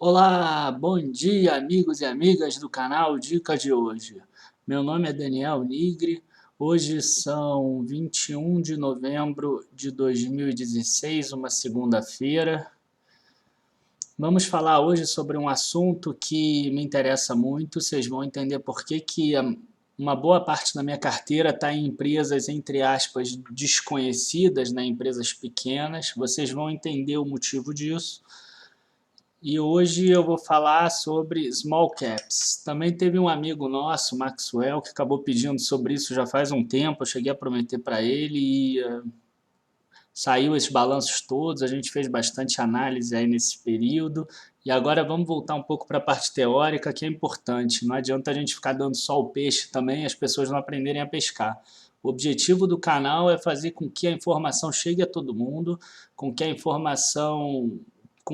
Olá, bom dia, amigos e amigas do canal Dica de hoje. Meu nome é Daniel Nigri. Hoje são 21 de novembro de 2016, uma segunda-feira. Vamos falar hoje sobre um assunto que me interessa muito. Vocês vão entender por que uma boa parte da minha carteira está em empresas, entre aspas, desconhecidas, né? Empresas pequenas. Vocês vão entender o motivo disso. E hoje eu vou falar sobre small caps. Também teve um amigo nosso, Maxwell, que acabou pedindo sobre isso já faz um tempo. Eu cheguei a prometer para ele e saiu esses balanços todos. A gente fez bastante análise aí nesse período. E agora vamos voltar um pouco para a parte teórica, que é importante. Não adianta a gente ficar dando só o peixe também, as pessoas não aprenderem a pescar. O objetivo do canal é fazer com que a informação chegue a todo mundo, com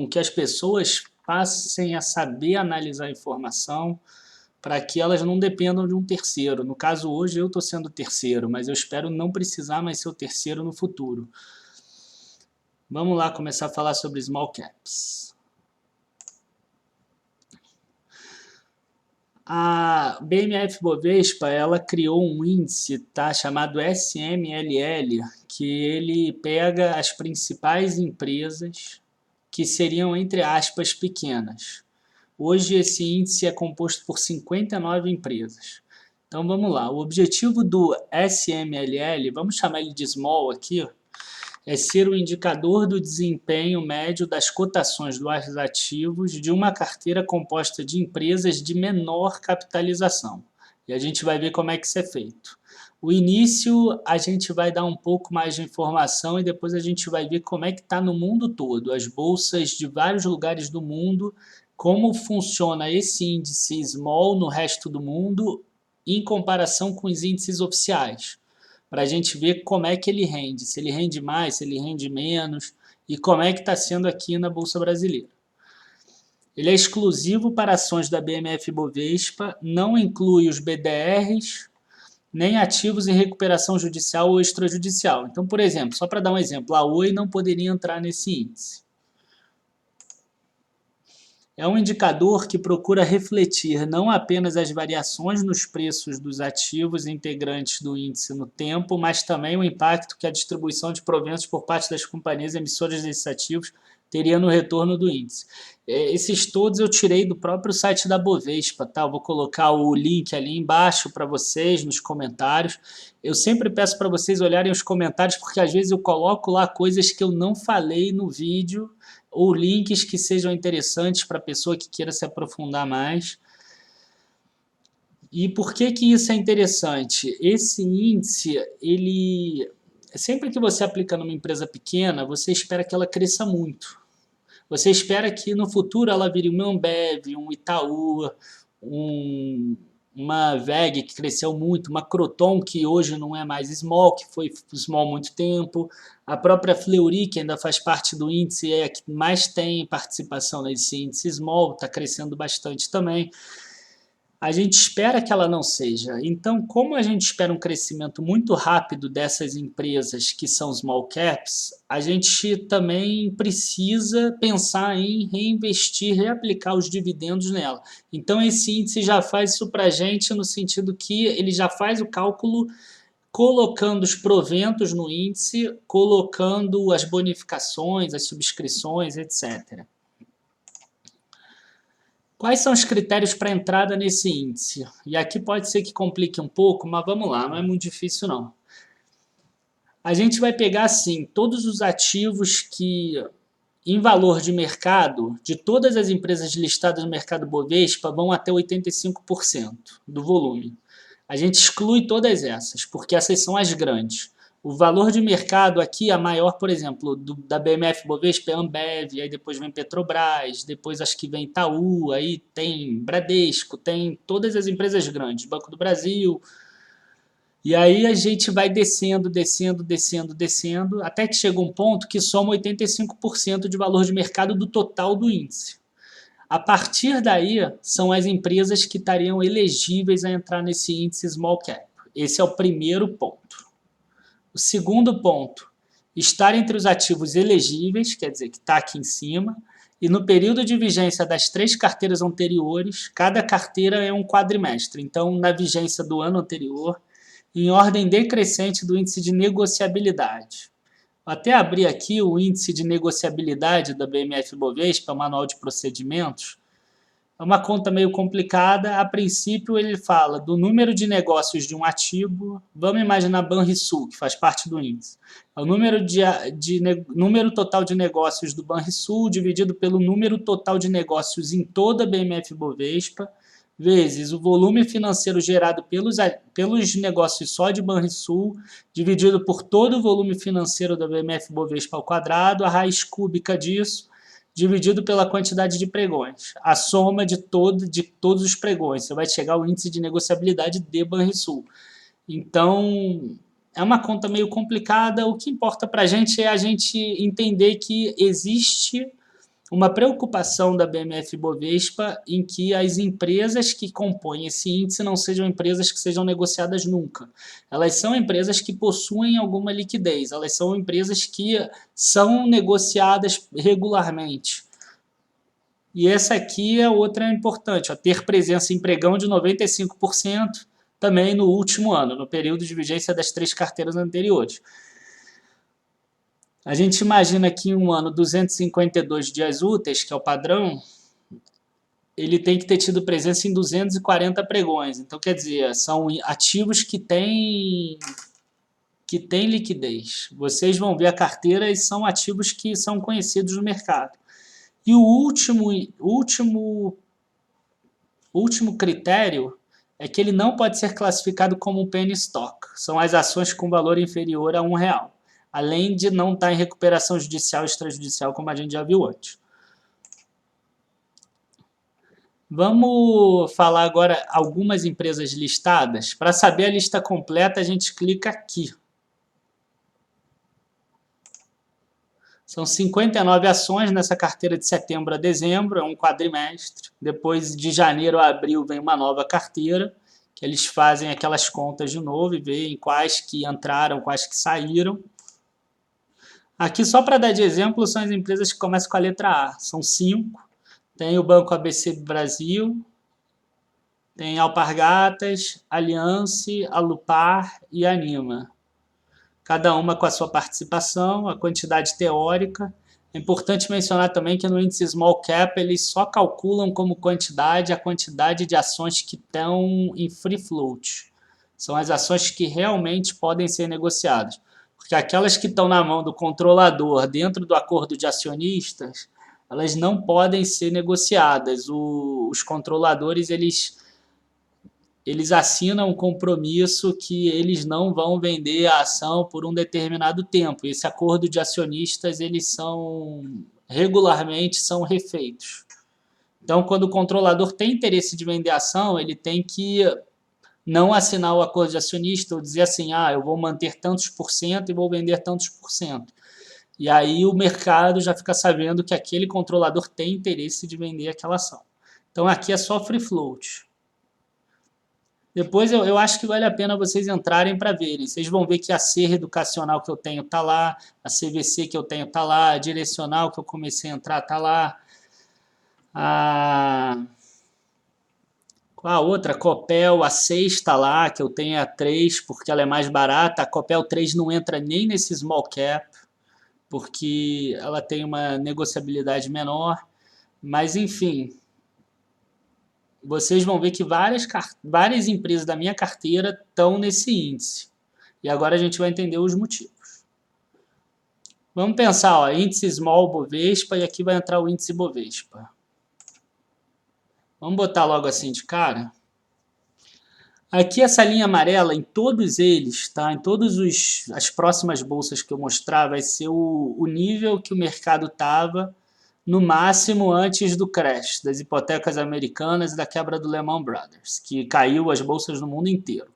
que as pessoas passem a saber analisar a informação para que elas não dependam de um terceiro. No caso, hoje eu estou sendo terceiro, mas eu espero não precisar mais ser o terceiro no futuro. Vamos lá começar a falar sobre small caps. A BMF Bovespa, ela criou um índice, chamado SMLL, que ele pega as principais empresas que seriam, entre aspas, pequenas. Hoje esse índice é composto por 59 empresas. Então vamos lá, o objetivo do SMLL, vamos chamar ele de Small aqui, é ser o indicador do desempenho médio das cotações dos ativos de uma carteira composta de empresas de menor capitalização. E a gente vai ver como é que isso é feito. O início a gente vai dar um pouco mais de informação e depois a gente vai ver como é que está no mundo todo, as bolsas de vários lugares do mundo, como funciona esse índice small no resto do mundo em comparação com os índices oficiais, para a gente ver como é que ele rende, se ele rende mais, se ele rende menos e como é que está sendo aqui na Bolsa Brasileira. Ele é exclusivo para ações da BMF Bovespa, não inclui os BDRs, nem ativos em recuperação judicial ou extrajudicial. Então, por exemplo, só para dar um exemplo, a Oi não poderia entrar nesse índice. É um indicador que procura refletir não apenas as variações nos preços dos ativos integrantes do índice no tempo, mas também o impacto que a distribuição de proventos por parte das companhias emissoras desses ativos teria no retorno do índice. Esses todos eu tirei do próprio site da Bovespa, tá? Eu vou colocar o link ali embaixo para vocês nos comentários. Eu sempre peço para vocês olharem os comentários, porque às vezes eu coloco lá coisas que eu não falei no vídeo, ou links que sejam interessantes para a pessoa que queira se aprofundar mais. E por que isso é interessante? Esse índice, sempre que você aplica numa empresa pequena, você espera que ela cresça muito. Você espera que no futuro ela vire um Ambev, um Itaú, uma WEG que cresceu muito, uma Croton que hoje não é mais small, que foi small há muito tempo, a própria Fleury, que ainda faz parte do índice, é a que mais tem participação nesse índice small, está crescendo bastante também. A gente espera que ela não seja. Então, como a gente espera um crescimento muito rápido dessas empresas que são small caps, a gente também precisa pensar em reinvestir, reaplicar os dividendos nela. Então, esse índice já faz isso para a gente no sentido que ele já faz o cálculo colocando os proventos no índice, colocando as bonificações, as subscrições, etc. Quais são os critérios para entrada nesse índice? E aqui pode ser que complique um pouco, mas vamos lá, não é muito difícil não. A gente vai pegar assim, todos os ativos que, em valor de mercado, de todas as empresas listadas no mercado Bovespa, vão até 85% do volume. A gente exclui todas essas, porque essas são as grandes. O valor de mercado aqui, a maior, por exemplo, da BMF Bovespa é Ambev, aí depois vem Petrobras, depois acho que vem Itaú, aí tem Bradesco, tem todas as empresas grandes, Banco do Brasil. E aí a gente vai descendo, descendo, descendo, descendo, até que chega um ponto que soma 85% de valor de mercado do total do índice. A partir daí, são as empresas que estariam elegíveis a entrar nesse índice Small Cap. Esse é o primeiro ponto. O segundo ponto, estar entre os ativos elegíveis, quer dizer, que está aqui em cima. e no período de vigência das 3 carteiras anteriores, cada carteira é um quadrimestre. Então, na vigência do ano anterior, em ordem decrescente do índice de negociabilidade. Vou até abrir aqui o índice de negociabilidade da BMF-Bovespa, Manual de Procedimentos. É uma conta meio complicada. A princípio, ele fala do número de negócios de um ativo. Vamos imaginar Banrisul, que faz parte do índice. É o número total de negócios do Banrisul dividido pelo número total de negócios em toda a BMF-Bovespa, vezes o volume financeiro gerado pelos negócios só de Banrisul, dividido por todo o volume financeiro da BMF-Bovespa ao quadrado, a raiz cúbica disso, dividido pela quantidade de pregões. A soma de todos os pregões. Você vai chegar ao índice de negociabilidade de Banrisul. Então, é uma conta meio complicada. O que importa para a gente é a gente entender que existe uma preocupação da BMF-Bovespa em que as empresas que compõem esse índice não sejam empresas que sejam negociadas nunca. Elas são empresas que possuem alguma liquidez, elas são empresas que são negociadas regularmente. E essa aqui é outra importante, ó, ter presença em pregão de 95% também no último ano, no período de vigência das 3 carteiras anteriores. A gente imagina que em um ano 252 dias úteis, que é o padrão, ele tem que ter tido presença em 240 pregões. Então, quer dizer, são ativos que têm liquidez. Vocês vão ver a carteira e são ativos que são conhecidos no mercado. E o último critério é que ele não pode ser classificado como um penny stock. São as ações com valor inferior a R$1. Além de não estar em recuperação judicial e extrajudicial, como a gente já viu antes. Vamos falar agora algumas empresas listadas. Para saber a lista completa, a gente clica aqui. São 59 ações nessa carteira de setembro a dezembro, é um quadrimestre. Depois de janeiro a abril vem uma nova carteira, que eles fazem aquelas contas de novo e veem quais que entraram, quais que saíram. Aqui, só para dar de exemplo, são as empresas que começam com a letra A. São 5. Tem o Banco ABC Brasil, tem Alpargatas, Aliance, Alupar e Anima. Cada uma com a sua participação, a quantidade teórica. É importante mencionar também que no índice Small Cap eles só calculam como quantidade a quantidade de ações que estão em free float. São as ações que realmente podem ser negociadas. Porque aquelas que estão na mão do controlador dentro do acordo de acionistas, elas não podem ser negociadas. Os controladores, eles assinam um compromisso que eles não vão vender a ação por um determinado tempo. Esse acordo de acionistas, eles regularmente são refeitos. Então, quando o controlador tem interesse de vender a ação, ele tem que não assinar o acordo de acionista ou dizer assim, eu vou manter tantos por cento e vou vender tantos por cento. E aí o mercado já fica sabendo que aquele controlador tem interesse de vender aquela ação. Então aqui é só free float. Depois eu acho que vale a pena vocês entrarem para verem. Vocês vão ver que a CR educacional que eu tenho está lá, a CVC que eu tenho está lá, a direcional que eu comecei a entrar está lá, a outra, Copel, a 6 está lá, que eu tenho a 3 porque ela é mais barata. A Copel 3 não entra nem nesse small cap, porque ela tem uma negociabilidade menor. Mas, enfim, vocês vão ver que várias empresas da minha carteira estão nesse índice. E agora a gente vai entender os motivos. Vamos pensar, índice Small Bovespa, e aqui vai entrar o índice Bovespa. Vamos botar logo assim de cara. Aqui essa linha amarela, em todos eles, tá? Em todas as próximas bolsas que eu mostrar, vai ser o nível que o mercado estava no máximo antes do crash das hipotecas americanas e da quebra do Lehman Brothers, que caiu as bolsas no mundo inteiro.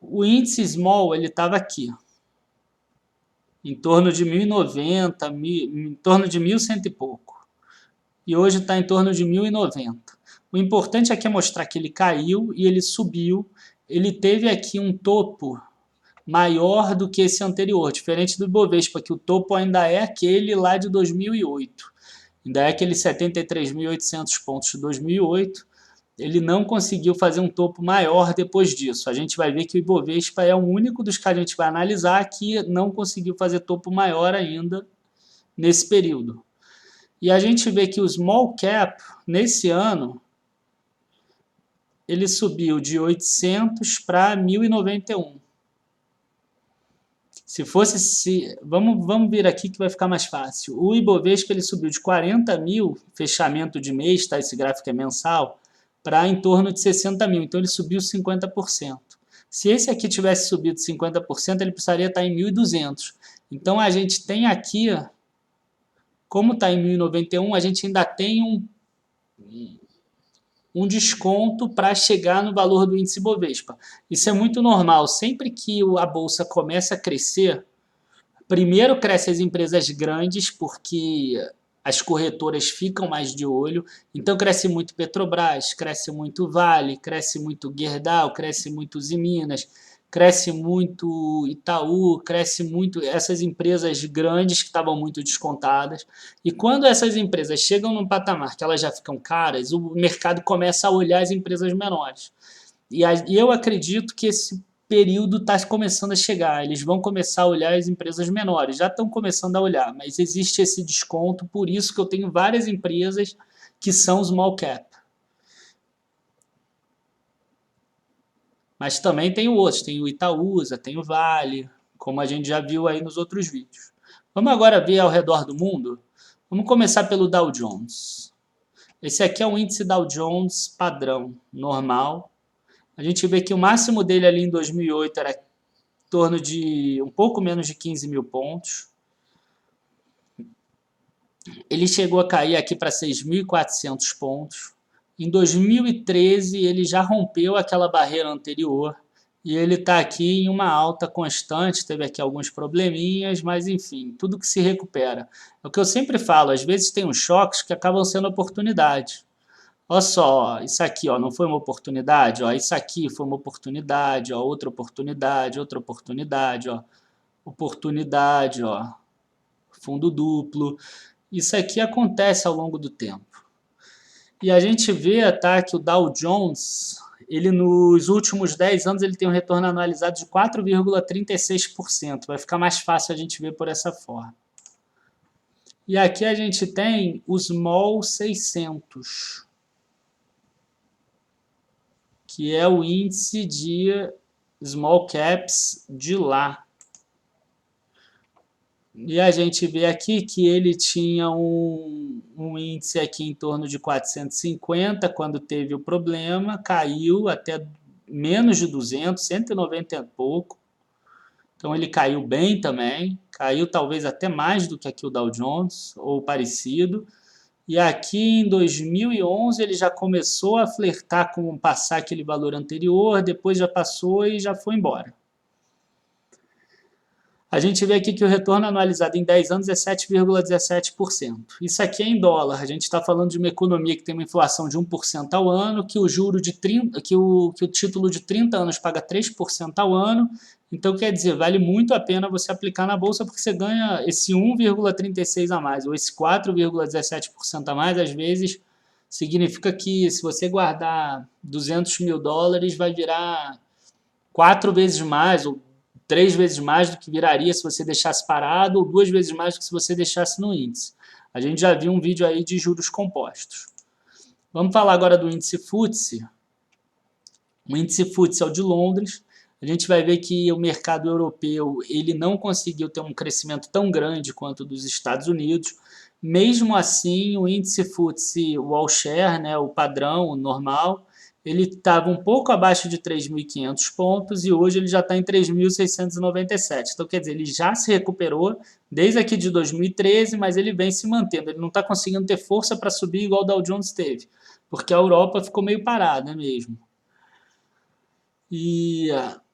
O índice Small, ele estava aqui, em torno de 1090, em torno de 1100 e pouco. E hoje está em torno de 1090. O importante aqui é mostrar que ele caiu e ele subiu. Ele teve aqui um topo maior do que esse anterior, diferente do Ibovespa, que o topo ainda é aquele lá de 2008. Ainda é aqueles 73.800 pontos de 2008, ele não conseguiu fazer um topo maior depois disso. A gente vai ver que o Ibovespa é o único dos que a gente vai analisar que não conseguiu fazer topo maior ainda nesse período. E a gente vê que o Small Cap, nesse ano, ele subiu de 800 para 1.091. Vamos vir aqui que vai ficar mais fácil. O Ibovespa ele subiu de 40 mil, fechamento de mês, tá? Esse gráfico é mensal, para em torno de 60 mil. Então ele subiu 50%. Se esse aqui tivesse subido 50%, ele precisaria estar em 1.200. Então a gente tem aqui, como está em 1.091, a gente ainda tem um desconto para chegar no valor do índice Bovespa. Isso é muito normal. Sempre que a bolsa começa a crescer, primeiro crescem as empresas grandes, porque as corretoras ficam mais de olho. Então cresce muito Petrobras, cresce muito Vale, cresce muito Gerdau, cresce muito Usiminas, cresce muito Itaú, cresce muito essas empresas grandes que estavam muito descontadas. E quando essas empresas chegam num patamar que elas já ficam caras, o mercado começa a olhar as empresas menores. E eu acredito que esse período está começando a chegar. Eles vão começar a olhar as empresas menores. Já estão começando a olhar, mas existe esse desconto. Por isso que eu tenho várias empresas que são small cap. Mas também tem outros. Tem o Itaúsa, tem o Vale, como a gente já viu aí nos outros vídeos. Vamos agora ver ao redor do mundo. Vamos começar pelo Dow Jones. Esse aqui é o índice Dow Jones padrão, normal. A gente vê que o máximo dele ali em 2008 era em torno de um pouco menos de 15 mil pontos. Ele chegou a cair aqui para 6.400 pontos. Em 2013 ele já rompeu aquela barreira anterior e ele está aqui em uma alta constante. Teve aqui alguns probleminhas, mas enfim, tudo que se recupera. É o que eu sempre falo, às vezes tem uns choques que acabam sendo oportunidades. Olha só, isso aqui ó, não foi uma oportunidade, ó, isso aqui foi uma oportunidade, ó, outra oportunidade, ó, oportunidade, ó, fundo duplo. Isso aqui acontece ao longo do tempo. E a gente vê, tá, que o Dow Jones, ele nos últimos 10 anos ele tem um retorno anualizado de 4,36%. Vai ficar mais fácil a gente ver por essa forma. E aqui a gente tem o Small 600. Que é o índice de small caps de lá. E a gente vê aqui que ele tinha um índice aqui em torno de 450 quando teve o problema, caiu até menos de 200, 190 e pouco. Então ele caiu bem também, caiu talvez até mais do que aqui o Dow Jones, ou parecido. E aqui em 2011 ele já começou a flertar com passar aquele valor anterior, depois já passou e já foi embora. A gente vê aqui que o retorno anualizado em 10 anos é 7,17%. Isso aqui é em dólar. A gente está falando de uma economia que tem uma inflação de 1% ao ano, que o juro de 30, que o título de 30 anos paga 3% ao ano. Então, quer dizer, vale muito a pena você aplicar na bolsa porque você ganha esse 1,36% a mais, ou esse 4,17% a mais, às vezes significa que se você guardar 200 mil dólares, vai virar 4 vezes mais, ou 3 vezes mais do que viraria se você deixasse parado, ou 2 vezes mais do que se você deixasse no índice. A gente já viu um vídeo aí de juros compostos. Vamos falar agora do índice FTSE. O índice FTSE é o de Londres. A gente vai ver que o mercado europeu ele não conseguiu ter um crescimento tão grande quanto o dos Estados Unidos. Mesmo assim, o índice FTSE, o All Share, né, o padrão, o normal, ele estava um pouco abaixo de 3.500 pontos e hoje ele já está em 3.697. Então, quer dizer, ele já se recuperou desde aqui de 2013, mas ele vem se mantendo. Ele não está conseguindo ter força para subir igual o Dow Jones teve, porque a Europa ficou meio parada mesmo. E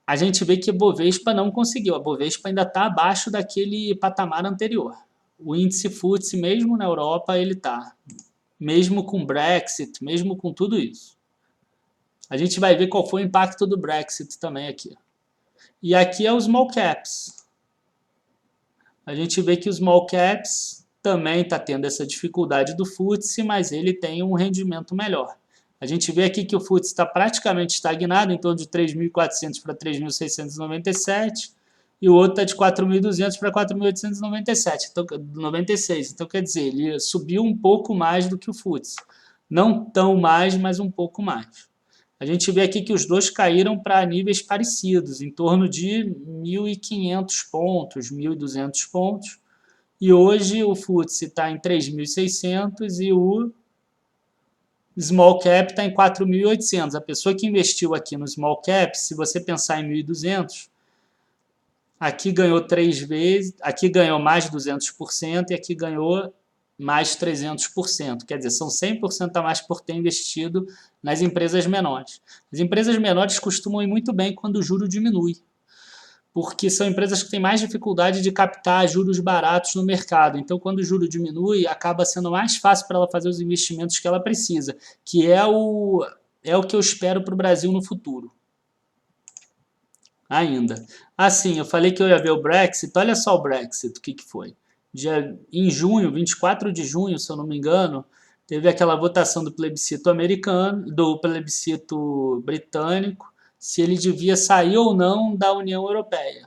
a gente vê que a Bovespa não conseguiu. A Bovespa ainda está abaixo daquele patamar anterior. O índice FTSE, mesmo na Europa, ele está. Mesmo com Brexit, mesmo com tudo isso. A gente vai ver qual foi o impacto do Brexit também aqui. E aqui é os small caps. A gente vê que os small caps também está tendo essa dificuldade do FTSE, mas ele tem um rendimento melhor. A gente vê aqui que o FTSE está praticamente estagnado, em torno de 3.400 para 3.697, e o outro está de 4.200 para 4.897, então, 96. Então, quer dizer, ele subiu um pouco mais do que o FTSE. Não tão mais, mas um pouco mais. A gente vê aqui que os dois caíram para níveis parecidos, em torno de 1.500 pontos, 1.200 pontos. E hoje o FTSE está em 3.600 e o Small Cap está em 4.800. A pessoa que investiu aqui no Small Cap, se você pensar em 1.200, aqui ganhou 3 vezes, aqui ganhou mais 200% e aqui ganhou mais 300%. Quer dizer, são 100% a mais por ter investido nas empresas menores. As empresas menores costumam ir muito bem quando o juro diminui, porque são empresas que têm mais dificuldade de captar juros baratos no mercado. Então, quando o juro diminui, acaba sendo mais fácil para ela fazer os investimentos que ela precisa, que é o que eu espero para o Brasil no futuro. Ainda. Assim, eu falei que eu ia ver o Brexit. Olha só o Brexit, o que foi. Em junho, 24 de junho, se eu não me engano, teve aquela votação do plebiscito americano, do plebiscito britânico, se ele devia sair ou não da União Europeia.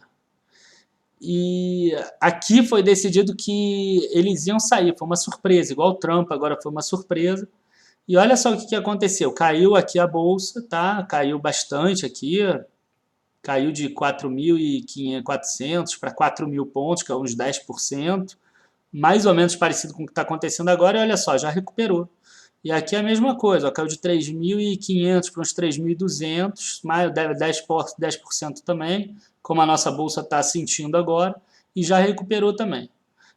E aqui foi decidido que eles iam sair, foi uma surpresa, igual o Trump agora foi uma surpresa. E olha só o que aconteceu, caiu aqui a bolsa, tá? Caiu bastante aqui, caiu de 4.400 para 4.000 pontos, que é uns 10%, mais ou menos parecido com o que está acontecendo agora, e olha só, já recuperou. E aqui é a mesma coisa, ó, caiu de 3.500 para uns 3.200, mais 10% também, como a nossa bolsa está sentindo agora, e já recuperou também.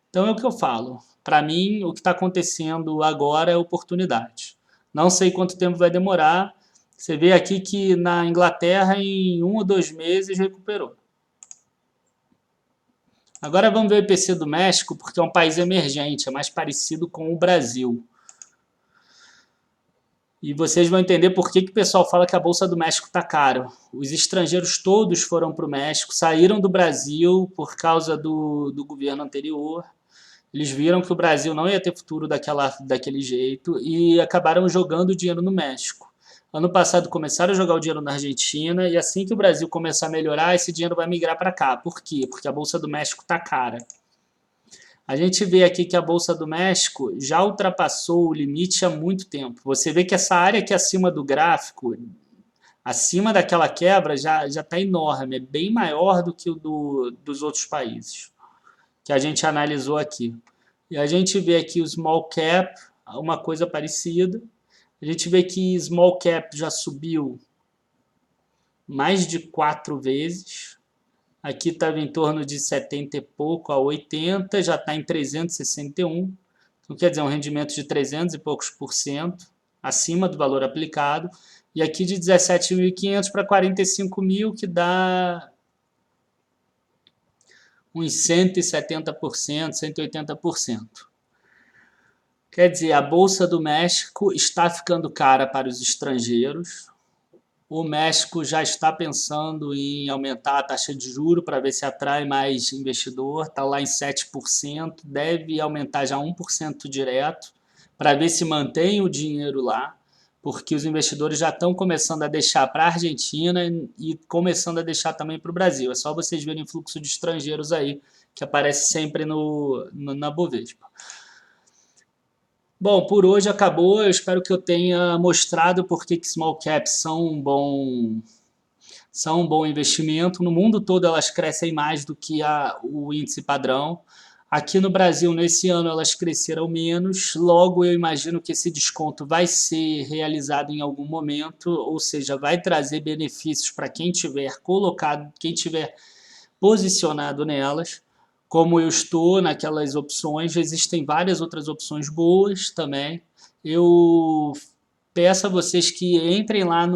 Então é o que eu falo, para mim o que está acontecendo agora é oportunidade. Não sei quanto tempo vai demorar, você vê aqui que na Inglaterra em 1 ou 2 meses recuperou. Agora vamos ver o IPC do México, porque é um país emergente, é mais parecido com o Brasil. E vocês vão entender por que o pessoal fala que a Bolsa do México está cara. Os estrangeiros todos foram para o México, saíram do Brasil por causa do governo anterior. Eles viram que o Brasil não ia ter futuro daquele jeito e acabaram jogando o dinheiro no México. Ano passado começaram a jogar o dinheiro na Argentina e assim que o Brasil começar a melhorar, esse dinheiro vai migrar para cá. Por quê? Porque a Bolsa do México está cara. A gente vê aqui que a Bolsa do México já ultrapassou o limite há muito tempo. Você vê que essa área aqui acima do gráfico, acima daquela quebra, já está enorme, é bem maior do que o dos outros países que a gente analisou aqui. E a gente vê aqui o Small Cap, uma coisa parecida. A gente vê que Small Cap já subiu mais de 4 vezes. Aqui estava em torno de 70 e pouco a 80, já está em 361. Então, quer dizer, um rendimento de 300 e poucos por cento, acima do valor aplicado. E aqui de 17.500 para 45.000, que dá uns 170%, 180%. Quer dizer, a Bolsa do México está ficando cara para os estrangeiros. O México já está pensando em aumentar a taxa de juros para ver se atrai mais investidor. Está lá em 7%, deve aumentar já 1% direto para ver se mantém o dinheiro lá, porque os investidores já estão começando a deixar para a Argentina e começando a deixar também para o Brasil. É só vocês verem o fluxo de estrangeiros aí, que aparece sempre na Bovespa. Bom, por hoje acabou. Eu espero que eu tenha mostrado por que small caps são um bom investimento. No mundo todo elas crescem mais do que o índice padrão. Aqui no Brasil, nesse ano, elas cresceram menos. Logo, eu imagino que esse desconto vai ser realizado em algum momento, ou seja, vai trazer benefícios para quem tiver colocado, quem tiver posicionado nelas. Como eu estou naquelas opções, existem várias outras opções boas também. Eu peço a vocês que entrem lá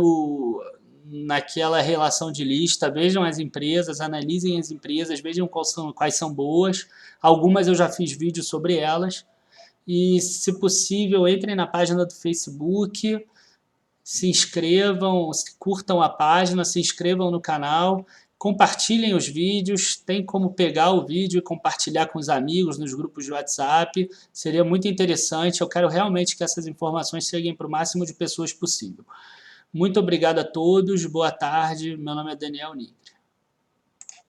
naquela relação de lista, vejam as empresas, analisem as empresas, vejam quais são boas. Algumas eu já fiz vídeo sobre elas. E, se possível, entrem na página do Facebook, se inscrevam, curtam a página, se inscrevam no canal. Compartilhem os vídeos, tem como pegar o vídeo e compartilhar com os amigos nos grupos de WhatsApp, seria muito interessante, eu quero realmente que essas informações cheguem para o máximo de pessoas possível. Muito obrigado a todos, boa tarde, meu nome é Daniel Nigri.